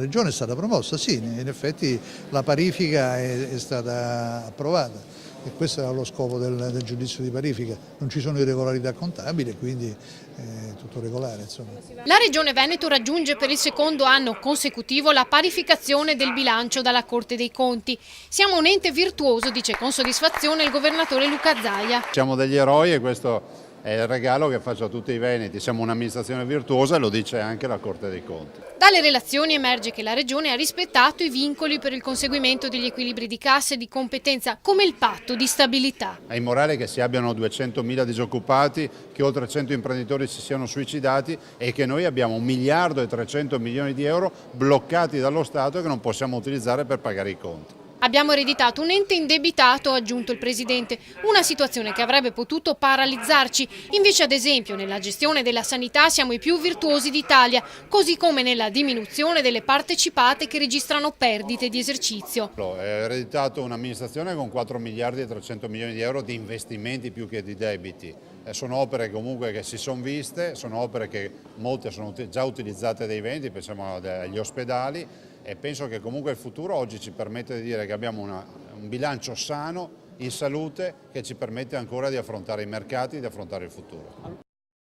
La Regione è stata promossa, sì, in effetti la parifica è stata approvata e questo era lo scopo del giudizio di parifica, non ci sono irregolarità contabili, quindi è tutto regolare. Insomma. La Regione Veneto raggiunge per il secondo anno consecutivo la parificazione del bilancio dalla Corte dei Conti. Siamo un ente virtuoso, dice con soddisfazione il governatore Luca Zaia. Siamo degli eroi e questo è il regalo che faccio a tutti i veneti, siamo un'amministrazione virtuosa e lo dice anche la Corte dei Conti. Dalle relazioni emerge che la Regione ha rispettato i vincoli per il conseguimento degli equilibri di cassa e di competenza, come il patto di stabilità. È immorale che si abbiano 200.000 disoccupati, che oltre 100 imprenditori si siano suicidati e che noi abbiamo 1 miliardo e 300 milioni di euro bloccati dallo Stato che non possiamo utilizzare per pagare i conti. Abbiamo ereditato un ente indebitato, ha aggiunto il Presidente, una situazione che avrebbe potuto paralizzarci. Invece, ad esempio, nella gestione della sanità siamo i più virtuosi d'Italia, così come nella diminuzione delle partecipate che registrano perdite di esercizio. Ho ereditato un'amministrazione con 4 miliardi e 300 milioni di euro di investimenti più che di debiti. Sono opere comunque che si sono viste, sono opere che molte sono già utilizzate dai veneti, pensiamo agli ospedali, e penso che comunque il futuro oggi ci permette di dire che abbiamo un bilancio sano in salute che ci permette ancora di affrontare i mercati e di affrontare il futuro.